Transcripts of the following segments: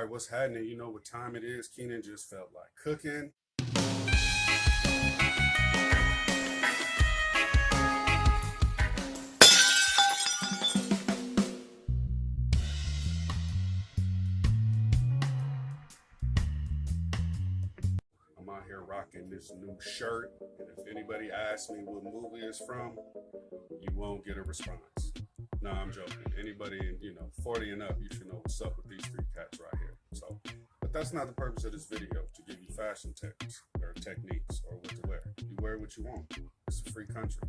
right, what's happening? You know what time it is. Keenan just felt like cooking. I'm out here rocking this new shirt. And if anybody asks me what movie it's from, you won't get a response. No, I'm joking. Anybody, 40 and up, you should know what's up with these three cats right here. So, but that's not the purpose of this video, to give you fashion tips or techniques or what to wear. You wear what you want. It's a free country.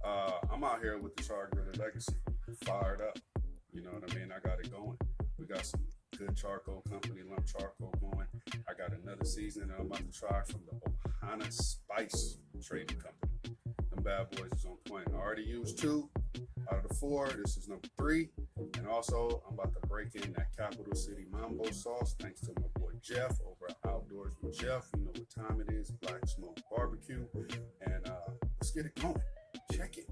I'm out here with the Chargriller Legacy, fired up. You know what I mean? I got it going. We got some good charcoal company, lump charcoal going. I got another season that I'm about to try from the Ohana Spice Trading Company. Them bad boys is on point. I already used 2 out of the 4. This is number 3. And also, I'm about to break in that Capitol City Mambo Sauce, thanks to my boy Jeff over at Outdoors with Jeff. You know what time it is, Black Smoke Barbecue. And let's get it going. Check it.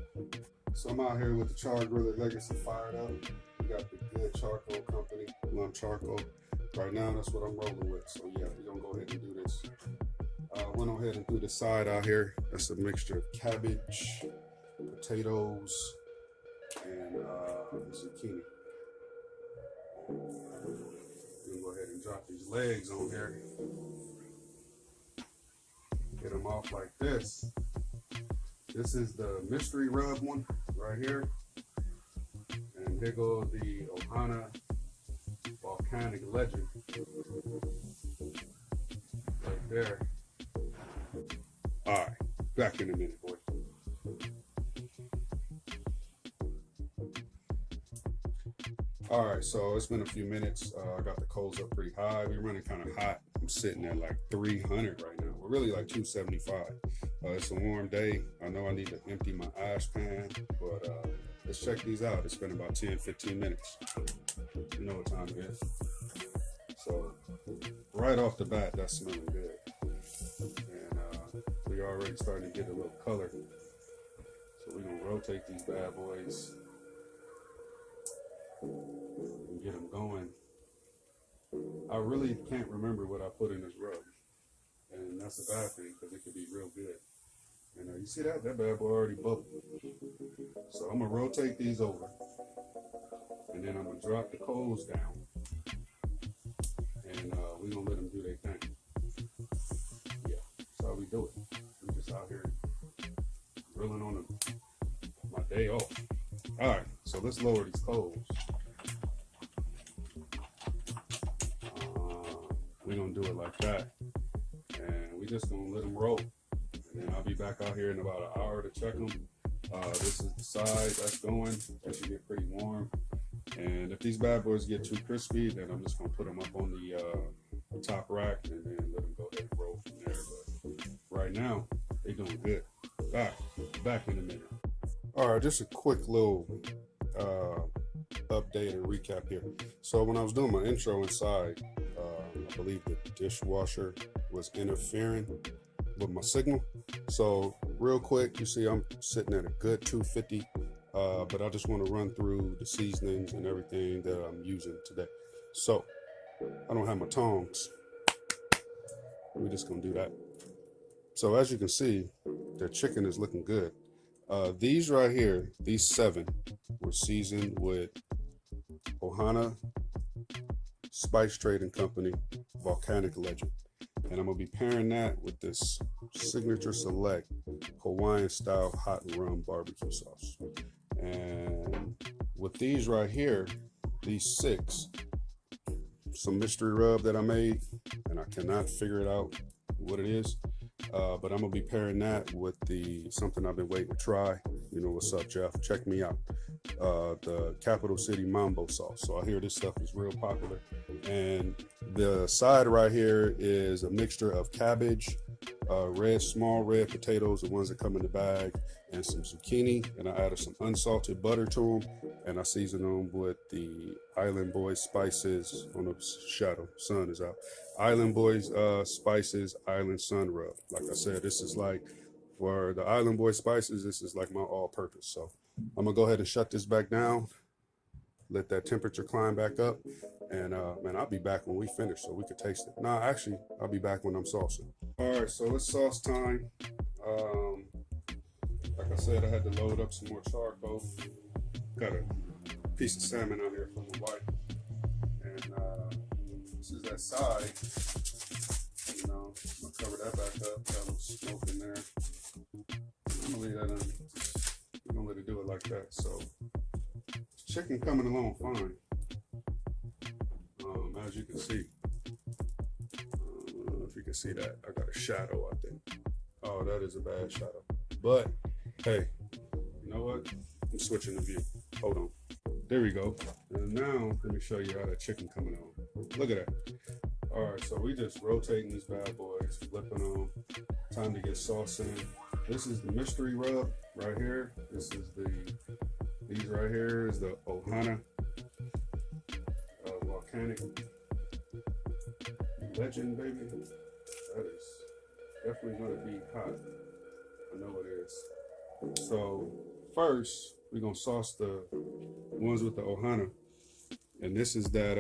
So I'm out here with the Chargriller Legacy fired up. We got the good charcoal company, lump charcoal. Right now, that's what I'm rolling with. So yeah, we're gonna go ahead and do this. Went on ahead and threw the side out here. That's a mixture of cabbage, potatoes, and zucchini. I'm gonna go ahead and drop these legs on here. Get them off like this. This is the mystery rub one right here. And here goes the Ohana Volcanic Legend. Right there. Alright, back in a minute, boys. Alright, so it's been a few minutes. I got the coals up pretty high. We're running kind of hot. I'm sitting at like 300 right now. We're really like 275. It's a warm day. I know I need to empty my ash pan, but let's check these out. It's been about 10-15 minutes. You know what time it is. So right off the bat, that's smelling good. And we're already starting to get a little color. So we're gonna rotate these bad boys and get them going. I really can't remember what I put in this rub. And that's a bad thing because it could be real good. And you see that? That bad boy already bubbled. So I'm gonna rotate these over. And then I'm gonna drop the coals down. And we're gonna let them do their thing. Yeah, that's how we do it. I'm just out here grilling on my day off. All right, so let's lower these coals. We're gonna do it like that. And we just gonna let them roll. And then I'll be back out here in about an hour to check them. This is the side that's going. That should get pretty warm. And if these bad boys get too crispy, then I'm just gonna put them up on the top rack and then let them go ahead and roll from there. But right now, they're doing good. All right, back in a minute. All right, just a quick little update and recap here. So when I was doing my intro inside, I believe the dishwasher was interfering with my signal. So real quick, you see I'm sitting at a good 250, but I just want to run through the seasonings and everything that I'm using today. So I don't have my tongs. We're just gonna do that. So as you can see, the chicken is looking good. These right here, these 7 were seasoned with Ohana Spice Trading Company Volcanic Legend. And I'm gonna be pairing that with this Signature Select Hawaiian style hot and rum barbecue sauce. And with these right here, these 6, some mystery rub that I made, and I cannot figure it out what it is. But I'm gonna be pairing that with something I've been waiting to try. You know what's up, Jeff? Check me out. The Capitol City Mambo Sauce. So I hear this stuff is real popular. And the side right here is a mixture of cabbage, small red potatoes, the ones that come in the bag, and some zucchini. And I added some unsalted butter to them. And I seasoned them with the Island Boys spices. On the shadow, sun is out. Island Boys spices, Island Sun Rub. Like I said, this is like, for the Island Boy spices, this is like my all-purpose. So I'm gonna go ahead and shut this back down, let that temperature climb back up, And man, I'll be back when we finish so we could taste it. Nah, actually, I'll be back when I'm saucing. All right, so it's sauce time. Like I said, I had to load up some more charcoal. Got a piece of salmon out here from my wife. And this is that side. You know, I'm gonna cover that back up. Got a little smoke in there. I'm gonna leave that in. We're gonna let it do it like that. So, chicken coming along fine. As you can see, I don't know if you can see that. I got a shadow out there. Oh, that is a bad shadow. But hey, you know what? I'm switching the view. Hold on. There we go. And now let me show you how that chicken coming on. Look at that. All right, so we just rotating these bad boys, flipping them. Time to get sauce in. This is the mystery rub right here. These right here is the Ohana Volcanic Legend, baby. That is definitely gonna be hot. I know it is. So first, we're gonna sauce the ones with the Ohana. And this is that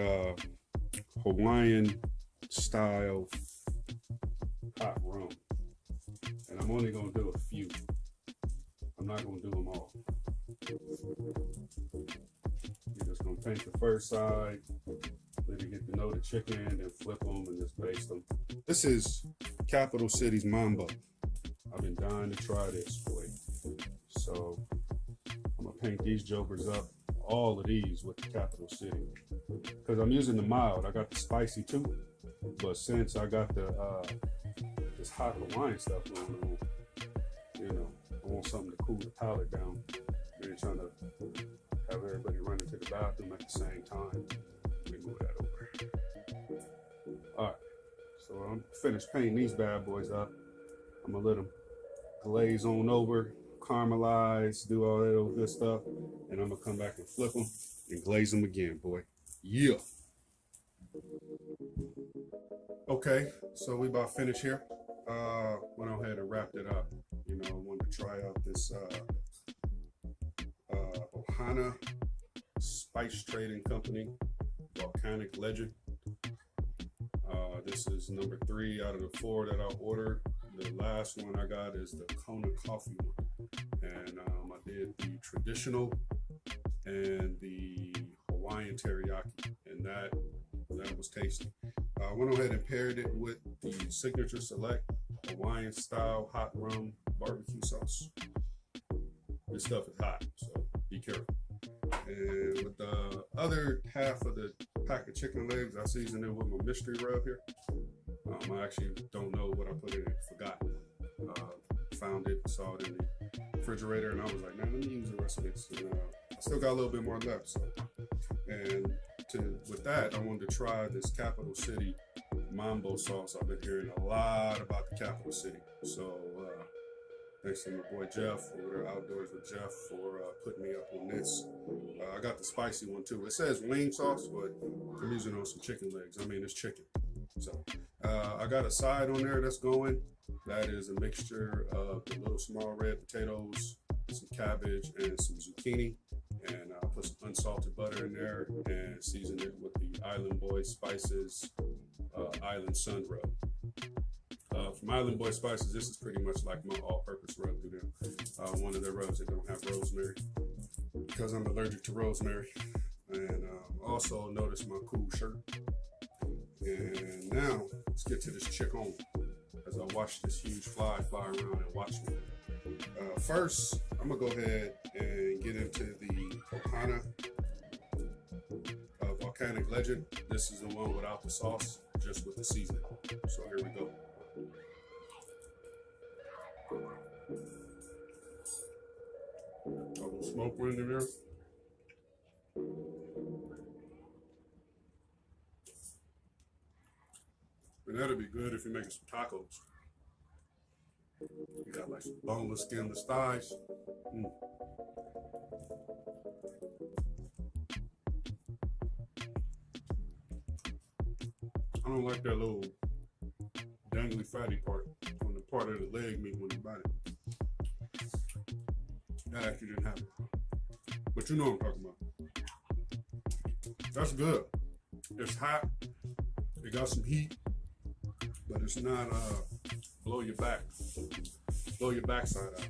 Hawaiian style hot rum. And I'm only gonna do a few. I'm not gonna do them all. You're just gonna paint the first side, let it get to know the chicken, then flip them and just baste them. This is Capitol City's Mambo. I've been dying to try this, boy. So I'm gonna paint these jokers up, all of these with the Capitol City. Because I'm using the mild. I got the spicy too. But since I got the this hot Hawaiian stuff going on, you know, I want something to cool the palate down. I ain't trying to have everybody running to the bathroom at the same time. Let me move that over. All right, so I'm finished painting these bad boys up. I'm gonna let them glaze on over, caramelize, do all that old good stuff, and I'm gonna come back and flip them and glaze them again, boy. Yeah. Okay, so we about finished here. Went ahead and wrapped it up. You know, I wanted to try out this Ohana Spice Trading Company, Volcanic Legend. This is number 3 out of the 4 that I ordered. The last one I got is the Kona coffee one. And I did the traditional and the Hawaiian teriyaki, and that was tasty. I went ahead and paired it with the Signature Select Hawaiian style hot rum barbecue sauce. This stuff is hot, so be careful. And with the other half of the pack of chicken legs, I seasoned it with my mystery rub here. I actually don't know what I put in it, forgot. Found it, saw it in the refrigerator, and I was like, man, let me use the rest of this. And, I still got a little bit more left. So, and with that, I wanted to try this Capitol City Mambo Sauce. I've been hearing a lot about the Capitol City. So thanks to my boy Jeff over there, Outdoors with Jeff, for putting me up on this. I got the spicy one too. It says wing sauce, but I'm using it on some chicken legs. I mean, it's chicken. So I got a side on there that's going. That is a mixture of the little small red potatoes, some cabbage, and some zucchini. And I'll put some unsalted butter in there and season it with the Island Boy Spices Island Sun Rub. From Island Boy Spices, this is pretty much like my all-purpose rub to them. One of their rubs that don't have rosemary, because I'm allergic to rosemary. And also notice my cool shirt. And now let's get to this chicken as I watch this huge fly around and watch me. First, I'm gonna go ahead and get into the Ohana Volcanic Legend. This is the one without the sauce, just with the seasoning. So here we go. A little smoke right in there. And that'd be good if you're making some tacos. You got like some boneless, skinless thighs. I don't like that little dangly fatty part on the part of the leg meat when you bite it. That actually didn't happen. But you know what I'm talking about. That's good. It's hot. It got some heat, but it's not blow your backside out.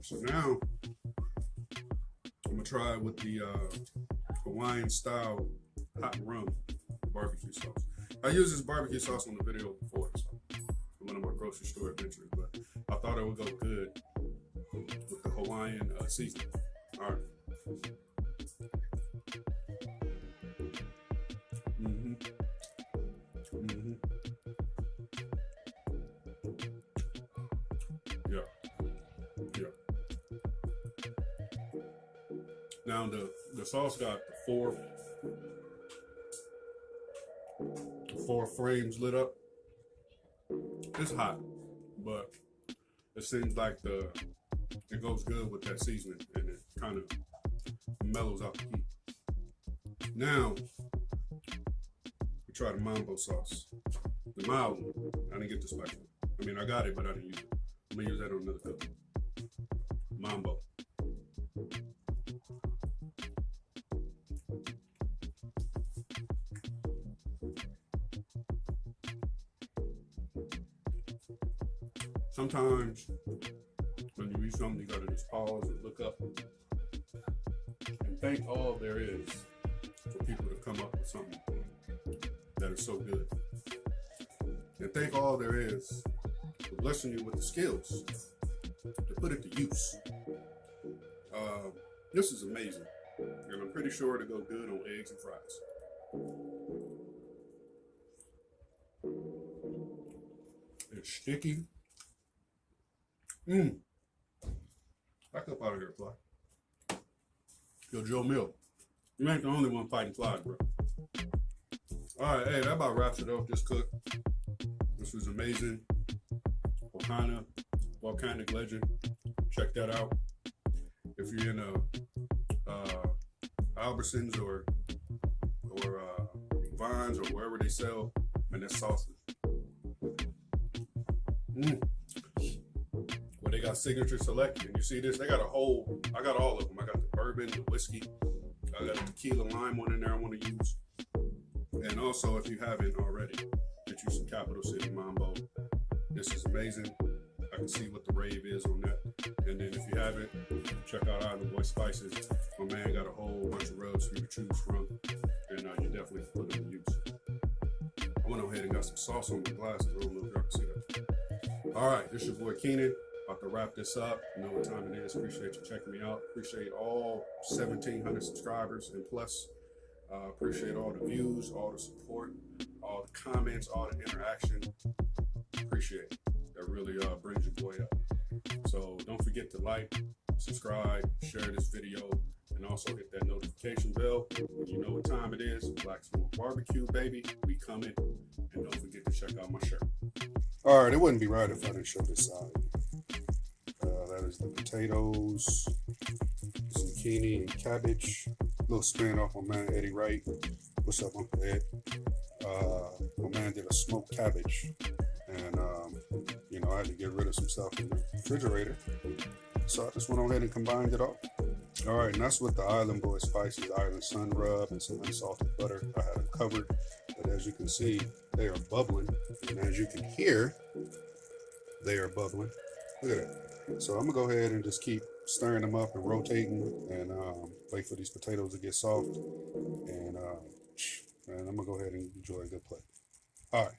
So now I'm gonna try it with the Hawaiian style hot rum barbecue sauce. I used this barbecue sauce on the video before, so one of my grocery store adventures, but I thought it would go good with the Hawaiian seasoning. All right. Yeah. Now the sauce got the four frames lit up. It's hot, but it seems like it goes good with that seasoning, and it kind of mellows out the heat. Now we try the Mambo sauce, the mild one. I didn't get the spicy one. I mean, I got it, but I didn't use it. I'm gonna use that on another cook. Mambo. Sometimes when you eat something, you gotta just pause and look up and thank all there is for people to come up with something that is so good. And thank all there is for blessing you with the skills to put it to use. This is amazing, and I'm pretty sure it'll go good on eggs and fries. It's sticky. Back up out of here, fly. Yo, Joe Mill, you ain't the only one fighting flies, bro. All right, hey, that about wraps it up. This cook. This was amazing. Ohana, Volcanic Legend. Check that out. If you're in Albertsons or Vines or wherever they sell, and their sauces. Well, they got signature select, and you see this? They got I got all of them. I got the bourbon, the whiskey. I got a tequila lime one in there I want to use. And also, if you haven't already, get you some Capitol City Mambo. This is amazing. I can see what the rave is on that. And then if you haven't, check out Island Boy Spices. My man got a whole bunch of rubs for you to choose from. And you definitely can put them to use. I went ahead and got some sauce on my glasses. I don't know if y'all can see that. All right, this is your boy Keenan. About to wrap this up. You know what time it is. Appreciate you checking me out. Appreciate all 1,700 subscribers and plus. Appreciate all the views, all the support, all the comments, all the interaction. Appreciate it. That really brings your boy up. So don't forget to like, subscribe, share this video, and also hit that notification bell. You know what time it is. Black Smoke Barbecue, baby. We coming. And don't forget to check out my shirt. All right, it wouldn't be right if I didn't show this side. That is the potatoes, zucchini, and cabbage. A little spin off my man Eddie Wright. What's up, Uncle Ed? My man did a smoked cabbage, and I had to get rid of some stuff in the refrigerator, so I just went on ahead and combined it all. All right, and that's with the Island Boy Spices, Island Sun Rub, and some unsalted butter. I had them covered, but as you can see, they are bubbling, and as you can hear, they are bubbling. Look at that. So I'm gonna go ahead and just keep stirring them up and rotating, and wait for these potatoes to get soft, and I'm gonna go ahead and enjoy a good play. All right.